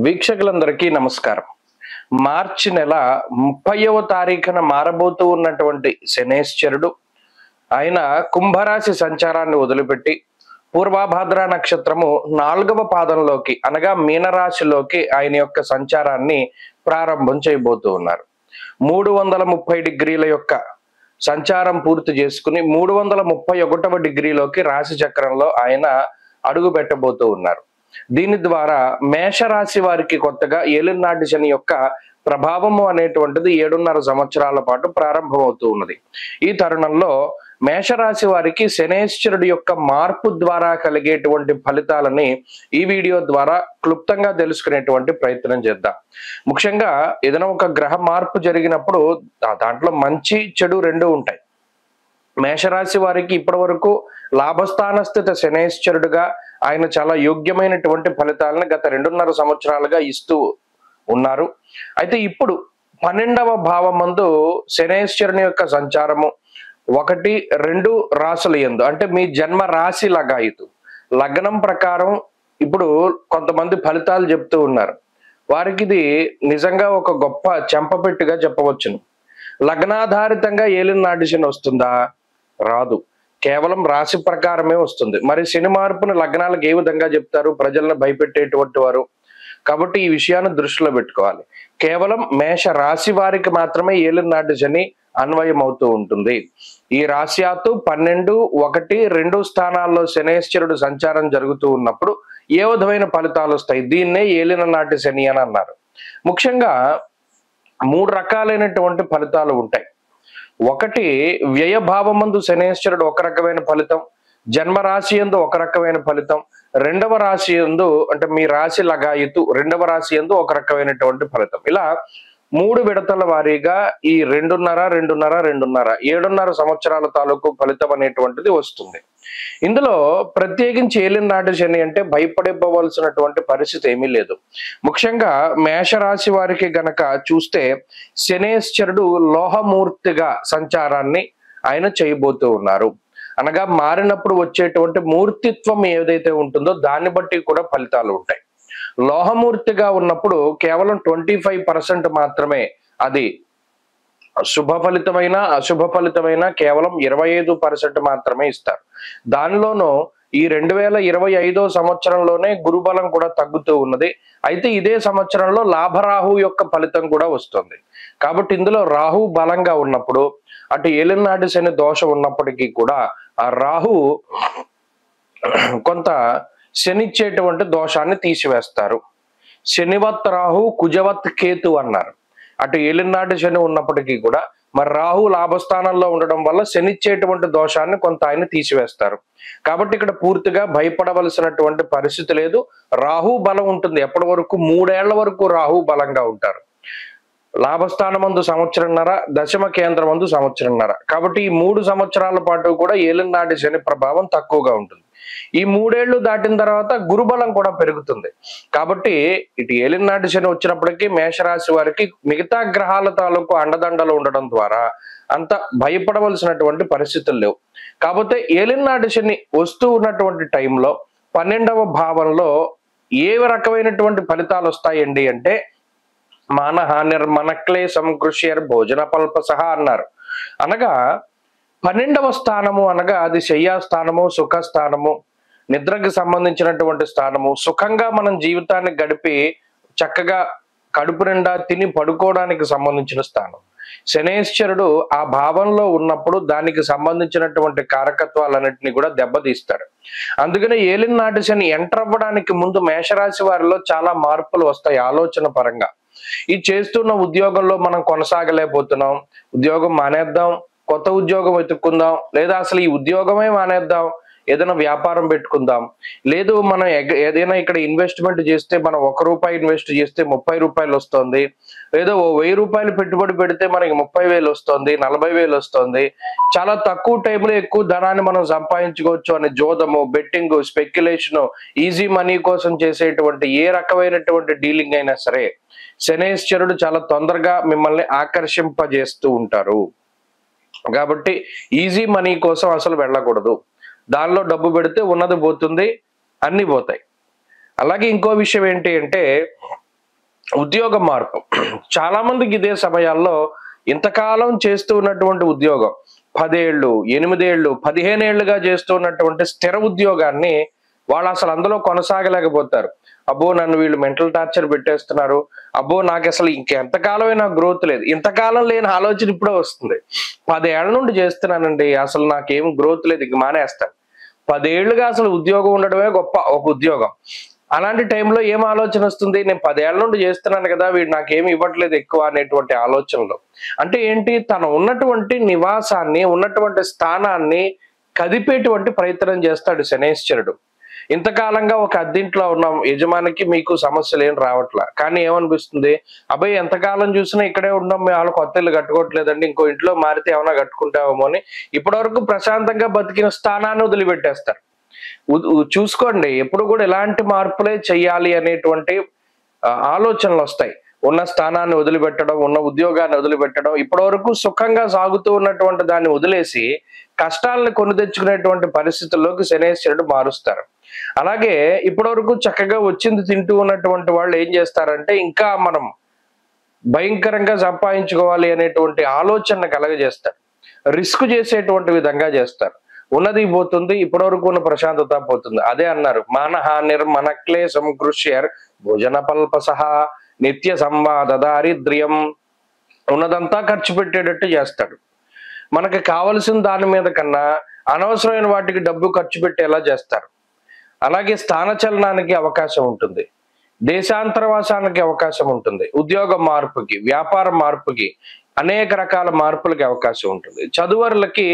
వీక్షకులందరికీ నమస్కారం. మార్చి నెల 30వ తారీఖున మారబోతూ ఉన్నటువంటి శనేశ్వరుడు ఆయన కుంభరాశి సంచారాన్ని వదిలిపెట్టి పూర్వభాద్ర నక్షత్రము 4వ పాదంలోకి అనగా మీనరాశిలోకి ఆయన యొక్క సంచారాన్ని ప్రారంభం చేయబోతూ ఉన్నారు. 330 డిగ్రీల యొక్క సంచారం పూర్తి చేసుకుని 331వ డిగ్రీలోకి రాశి చక్రంలో ఆయన అడుగు పెట్టబోతూ ఉన్నారు. దీని ద్వారా మేషరాశి వారికి కొత్తగా ఏలినాటి శని యొక్క ప్రభావము అనేటువంటిది 7.5 సంవత్సరాల పాటు ప్రారంభమవుతూ ఉన్నది. ఈ తరుణంలో మేషరాశి వారికి శనేశ్వరుడి యొక్క మార్పు ద్వారా కలిగేటువంటి ఫలితాలని ఈ వీడియో ద్వారా క్లుప్తంగా తెలుసుకునేటువంటి ప్రయత్నం చేద్దాం. ముఖ్యంగా ఏదైనా ఒక గ్రహ మార్పు జరిగినప్పుడు దాంట్లో మంచి చెడు రెండు ఉంటాయి. మేషరాశి వారికి ఇప్పటి వరకు లాభస్థాన స్థిత శనేశ్వరుడుగా ఆయన చాలా యోగ్యమైనటువంటి ఫలితాలను గత 2.5 సంవత్సరాలుగా ఇస్తూ ఉన్నారు. అయితే ఇప్పుడు 12వ భావమందు శనేశ్వరుని యొక్క సంచారము 1, 2 రాశుల యందు అంటే మీ జన్మ రాశి లగాయితు లగ్నం ప్రకారం ఇప్పుడు కొంతమంది ఫలితాలు చెప్తూ ఉన్నారు. వారికి ఇది నిజంగా ఒక గొప్ప చెంపపెట్టుగా చెప్పవచ్చును. లగ్నాధారితంగా ఏలినాటి శని వస్తుందా? రాదు. కేవలం రాశి ప్రకారమే వస్తుంది. మరి శని మార్పును లగ్నాలకు ఏ విధంగా చెప్తారు? ప్రజలను భయపెట్టేటువంటి వారు కాబట్టి ఈ విషయాన్ని దృష్టిలో పెట్టుకోవాలి. కేవలం మేష రాశి వారికి మాత్రమే ఏలినాటి శని అన్వయం అవుతూ ఉంటుంది. ఈ రాశ్యాతు 12, 1, 2 స్థానాల్లో శనేశ్వరుడు సంచారం జరుగుతూ ఉన్నప్పుడు ఏ విధమైన ఫలితాలు వస్తాయి? దీన్నే ఏలిన నాటి శని అని అన్నారు. ముఖ్యంగా 3 రకాలైనటువంటి ఫలితాలు ఉంటాయి. 1 వ్యయభావమందు శనేశ్వరుడు ఒక రకమైన ఫలితం, జన్మరాశి యందు ఒక రకమైన ఫలితం, 2వ రాశి యందు అంటే మీ రాశి లగాయితు 2వ రాశి యందు ఒక రకమైనటువంటి ఫలితం. ఇలా 3 విడతల వారీగా ఈ 7.5 సంవత్సరాల తాలూకు ఫలితం అనేటువంటిది వస్తుంది. ఇందులో ప్రత్యేకించి ఏలినాటి శని అంటే భయపడిపోవలసినటువంటి పరిస్థితి ఏమీ లేదు. ముఖ్యంగా మేషరాశి వారికి గనక చూస్తే శనేశ్వరుడు లోహమూర్తిగా సంచారాన్ని ఆయన చేయబోతూ ఉన్నారు. అనగా మారినప్పుడు వచ్చేటువంటి మూర్తిత్వం ఏదైతే ఉంటుందో దాన్ని బట్టి కూడా ఫలితాలు ఉంటాయి. లోహమూర్తిగా ఉన్నప్పుడు కేవలం 25% మాత్రమే అది శుభ ఫలితమైన అశుభ ఫలితమైన కేవలం 25% మాత్రమే ఇస్తారు. దానిలోనూ ఈ 2025 సంవత్సరంలోనే గురుబలం కూడా తగ్గుతూ ఉన్నది. అయితే ఇదే సంవత్సరంలో లాభరాహు యొక్క ఫలితం కూడా వస్తుంది. కాబట్టి ఇందులో రాహు బలంగా ఉన్నప్పుడు అటు ఏలినాటి శని దోషం ఉన్నప్పటికీ కూడా ఆ రాహు కొంత శనిచ్చేటువంటి దోషాన్ని తీసివేస్తారు. శనివత్ రాహు కుజవత్ కేతు అన్నారు. అటు ఏలినాటి శని ఉన్నప్పటికీ కూడా మరి రాహు లాభస్థానంలో ఉండడం వల్ల శనిచ్చేటువంటి దోషాన్ని కొంత ఆయన తీసివేస్తారు. కాబట్టి ఇక్కడ పూర్తిగా భయపడవలసినటువంటి పరిస్థితి లేదు. రాహు బలం ఉంటుంది. ఎప్పటి వరకు? 3 ఏళ్ల వరకు రాహు బలంగా ఉంటారు. లాభస్థానమందు 1.5 సంవత్సరంన్నర, దశమ కేంద్రమందు 1.5 సంవత్సరంన్నర. కాబట్టి ఈ 3 సంవత్సరాల పాటు కూడా ఏలినాటి శని ప్రభావం తక్కువగా ఉంటుంది. ఈ 3 ఏళ్లు దాటిన తర్వాత గురుబలం కూడా పెరుగుతుంది. కాబట్టి ఇటు ఏలినాటి శని వచ్చినప్పటికీ మేషరాశి వారికి మిగతా గ్రహాల తాలూకు అండదండలు ఉండడం ద్వారా అంత భయపడవలసినటువంటి పరిస్థితులు లేవు. కాకపోతే ఏలినాటి శని వస్తూ ఉన్నటువంటి టైంలో 12వ భావంలో ఏ రకమైనటువంటి ఫలితాలు వస్తాయండి అంటే మానహానిర్మనక్లేశం కృష్యర్ భోజన పల్పసహ అన్నారు. అనగా 12వ స్థానము అనగా అది శయ్యాస్థానము, సుఖస్థానము, నిద్రకు సంబంధించినటువంటి స్థానము. సుఖంగా మనం జీవితాన్ని గడిపి చక్కగా కడుపు నిండా తిని పడుకోవడానికి సంబంధించిన స్థానం. శనేశ్వరుడు ఆ భావంలో ఉన్నప్పుడు దానికి సంబంధించినటువంటి కారకత్వాలన్నింటినీ కూడా దెబ్బతీస్తాడు. అందుకనే ఏలినాటి శని ఎంటర్ అవ్వడానికి ముందు మేషరాశి వారిలో చాలా మార్పులు వస్తాయి ఆలోచన పరంగా. ఈ చేస్తున్న ఉద్యోగంలో మనం కొనసాగలేకపోతున్నాం, ఉద్యోగం మానేద్దాం, కొత్త ఉద్యోగం వెతుక్కుందాం, లేదా అసలు ఈ ఉద్యోగమే మానేద్దాం, ఏదైనా వ్యాపారం పెట్టుకుందాం, లేదు మనం ఏదైనా ఇక్కడ ఇన్వెస్ట్మెంట్ చేస్తే మనం ₹1 ఇన్వెస్ట్ చేస్తే ₹30 వస్తుంది, లేదా ₹1000 పెట్టుబడి పెడితే మనకి 30,000 వస్తుంది, 40,000 వస్తుంది, చాలా తక్కువ టైంలో ఎక్కువ ధనాన్ని మనం సంపాదించుకోవచ్చు అనే జోదము, బెట్టింగ్, స్పెక్యులేషన్, ఈజీ మనీ కోసం చేసేటువంటి ఏ రకమైనటువంటి డీలింగ్ అయినా సరే శనేశ్వరుడు చాలా తొందరగా మిమ్మల్ని ఆకర్షింపజేస్తూ ఉంటారు. కాబట్టి ఈజీ మనీ కోసం అసలు వెళ్ళకూడదు. దానిలో డబ్బు పెడితే ఉన్నది పోతుంది, అన్ని పోతాయి. అలాగే ఇంకో విషయం ఏంటి అంటే ఉద్యోగ మార్పు చాలా మందికి ఇదే సమయాల్లో ఇంతకాలం చేస్తూ ఉన్నటువంటి ఉద్యోగం 10 ఏళ్ళు 8 ఏళ్ళు 15 ఏళ్లుగా చేస్తూ ఉన్నటువంటి స్థిర ఉద్యోగాన్ని వాళ్ళు అసలు అందులో కొనసాగలేకపోతారు. అబ్బో నన్ను వీళ్ళు మెంటల్ టార్చర్ పెట్టేస్తున్నారు, అబ్బో నాకు అసలు ఇంకెంతకాలమైనా గ్రోత్ లేదు. ఇంతకాలం లేని ఆలోచన ఇప్పుడే వస్తుంది. 10 ఏళ్ల నుండి చేస్తున్నానండి, అసలు నాకేం గ్రోత్ లేదు, ఇంక మానేస్తాను. 10 ఏళ్లుగా అసలు ఉద్యోగం ఉండడమే గొప్ప ఒక ఉద్యోగం. అలాంటి టైంలో ఏం ఆలోచన వస్తుంది? నేను 10 ఏళ్ల నుండి చేస్తున్నాను కదా, వీడు నాకేమి ఇవ్వట్లేదు ఎక్కువ అనేటువంటి ఆలోచనలో. అంటే ఏంటి, తను ఉన్నటువంటి నివాసాన్ని, ఉన్నటువంటి స్థానాన్ని కదిపేటువంటి ప్రయత్నం చేస్తాడు శనైశ్చరుడు. ఇంతకాలంగా ఒక అద్దింట్లో ఉన్న యజమానికి మీకు సమస్యలు ఏం రావట్లా, కానీ ఏమనిపిస్తుంది, అబ్బాయి ఎంతకాలం చూసినా ఇక్కడే ఉన్నాం, మేము వాళ్ళు కొత్త ఇల్లు కట్టుకోవట్లేదండి, ఇంకో ఇంట్లో మారితే ఏమైనా కట్టుకుంటామేమో అని ఇప్పటి వరకు ప్రశాంతంగా బతికిన స్థానాన్ని వదిలిపెట్టేస్తారు. చూసుకోండి, ఎప్పుడు కూడా ఎలాంటి మార్పులే చెయ్యాలి అనేటువంటి ఆలోచనలు వస్తాయి. ఉన్న స్థానాన్ని వదిలిపెట్టడం, ఉన్న ఉద్యోగాన్ని వదిలిపెట్టడం, ఇప్పటి వరకు సుఖంగా సాగుతూ ఉన్నటువంటి దాన్ని వదిలేసి కష్టాలను కొని తెచ్చుకునేటువంటి పరిస్థితుల్లోకి శనైశ్వరుడు మారుస్తారు. అలాగే ఇప్పటి వరకు చక్కగా వచ్చింది తింటూ ఉన్నటువంటి వాళ్ళు ఏం చేస్తారంటే, ఇంకా మనం భయంకరంగా సంపాదించుకోవాలి అనేటువంటి ఆలోచన కలగజేస్తారు. రిస్క్ చేసేటువంటి విధంగా చేస్తారు. ఉన్నది పోతుంది, ఇప్పటి వరకు ఉన్న ప్రశాంతత పోతుంది. అదే అన్నారు, మానహానిర్మన క్లేశం కృష్యర్ భోజన పల్పసహ నిత్య సంవాద దారిద్ర్యం. ఉన్నదంతా ఖర్చు పెట్టేటట్టు చేస్తాడు. మనకి కావలసిన దాని మీద కన్నా అనవసరమైన వాటికి డబ్బు ఖర్చు పెట్టేలా చేస్తారు. అలాగే స్థానచలనానికి అవకాశం ఉంటుంది, దేశాంతరవాసానికి అవకాశం ఉంటుంది, ఉద్యోగ మార్పుకి, వ్యాపార మార్పుకి, అనేక రకాల మార్పులకి అవకాశం ఉంటుంది. చదువరులకి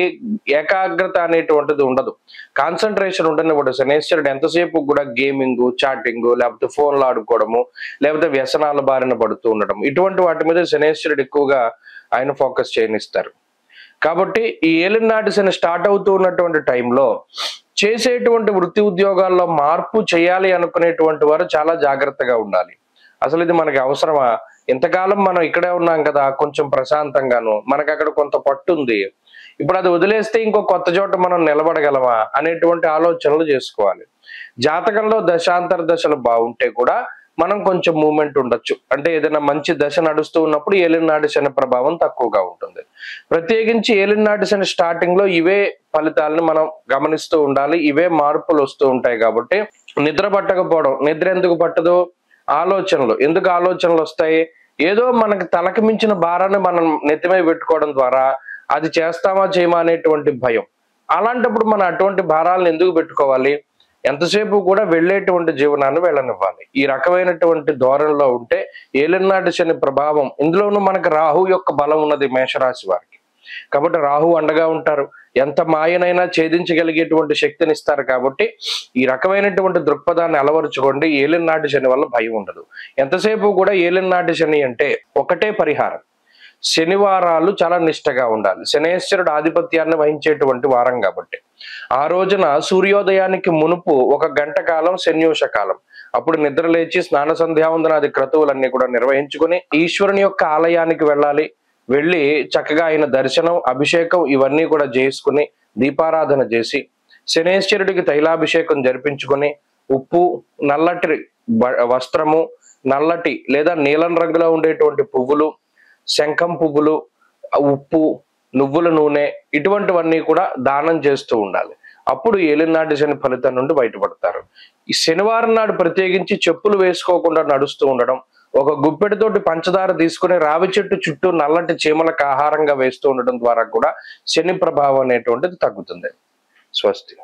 ఏకాగ్రత అనేటువంటిది ఉండదు, కాన్సన్ట్రేషన్ ఉండనివ్వడు శనైశ్వరుడు. ఎంతసేపు కూడా గేమింగ్, చాటింగ్, లేకపోతే ఫోన్లు ఆడుకోవడము, లేకపోతే వ్యసనాల బారిన పడుతూ ఉండడం, ఇటువంటి వాటి మీద శనైశ్వరుడు ఎక్కువగా ఆయన ఫోకస్ చేయనిస్తారు. కాబట్టి ఈ ఏలినాటి శని స్టార్ట్ అవుతూ ఉన్నటువంటి టైంలో చేసేటువంటి వృత్తి ఉద్యోగాల్లో మార్పు చేయాలి అనుకునేటువంటి వారు చాలా జాగ్రత్తగా ఉండాలి. అసలు ఇది మనకి అవసరమా? ఇంతకాలం మనం ఇక్కడే ఉన్నాం కదా, కొంచెం ప్రశాంతంగాను, మనకు అక్కడ కొంత పట్టు ఉంది, ఇప్పుడు అది వదిలేస్తే ఇంకో కొత్త చోట మనం నిలబడగలమా అనేటువంటి ఆలోచనలు చేసుకోవాలి. జాతకంలో దశాంతర దశలు బాగుంటే కూడా మనం కొంచెం మూమెంట్ ఉండొచ్చు. అంటే ఏదైనా మంచి దశ నడుస్తూ ఉన్నప్పుడు ఏలినాటి శని ప్రభావం తక్కువగా ఉంటుంది. ప్రత్యేకించి ఏలినాటి శని స్టార్టింగ్ లో ఇవే ఫలితాలను మనం గమనిస్తూ ఉండాలి. ఇవే మార్పులు వస్తూ ఉంటాయి. కాబట్టి నిద్ర పట్టకపోవడం, నిద్ర ఎందుకు పట్టదు? ఆలోచనలు. ఎందుకు ఆలోచనలు వస్తాయి? ఏదో మనకి తలకి మించిన భారాన్ని మనం నెత్తిమీ పెట్టుకోవడం ద్వారా అది చేస్తామా చేయమా అనేటువంటి భయం. అలాంటప్పుడు మనం అటువంటి భారాలను ఎందుకు పెట్టుకోవాలి? ఎంతసేపు కూడా వెళ్ళేటువంటి జీవనాన్ని వెళ్ళనివ్వాలి. ఈ రకమైనటువంటి ధోరణిలో ఉంటే ఏలినాటి శని ప్రభావం, ఇందులోనూ మనకు రాహు యొక్క బలం ఉన్నది మేషరాశి వారికి. కాబట్టి రాహు అండగా ఉంటారు, ఎంత మాయనైనా ఛేదించగలిగేటువంటి శక్తిని ఇస్తారు. కాబట్టి ఈ రకమైనటువంటి దృక్పథాన్ని అలవరుచుకోండి. ఏలినాటి శని వల్ల భయం ఉండదు. ఎంతసేపు కూడా ఏలినాటి శని అంటే ఒకటే పరిహారం, శనివారాలు చాలా నిష్టగా ఉండాలి. శనైశ్వరుడు ఆధిపత్యాన్ని వహించేటువంటి వారం కాబట్టి ఆ రోజున సూర్యోదయానికి మునుపు 1 గంట కాలం శన్యూష కాలం, అప్పుడు నిద్ర లేచి స్నాన సంధ్యావందనాది క్రతువులన్నీ కూడా నిర్వహించుకుని ఈశ్వరుని యొక్క ఆలయానికి వెళ్ళాలి. వెళ్ళి చక్కగా ఆయన దర్శనం, అభిషేకం ఇవన్నీ కూడా చేసుకుని దీపారాధన చేసి శనైశ్వరుడికి తైలాభిషేకం జరిపించుకొని ఉప్పు, నల్లటి వస్త్రము, నల్లటి లేదా నీలం రంగులో ఉండేటువంటి పువ్వులు, శంఖం పువ్వులు, ఉప్పు, నువ్వుల నూనె ఇటువంటివన్నీ కూడా దానం చేస్తూ ఉండాలి. అప్పుడు ఏలినాటి శని ఫలితం నుండి బయటపడతారు. ఈ శనివారం నాడు ప్రత్యేకించి చెప్పులు వేసుకోకుండా నడుస్తూ ఉండడం, ఒక గుప్పెడితోటి పంచదార తీసుకుని రావి చెట్టు చుట్టూ నల్లటి చీమలకు ఆహారంగా వేస్తూ ఉండడం ద్వారా కూడా శని ప్రభావం అనేటువంటిది తగ్గుతుంది. స్వస్తి.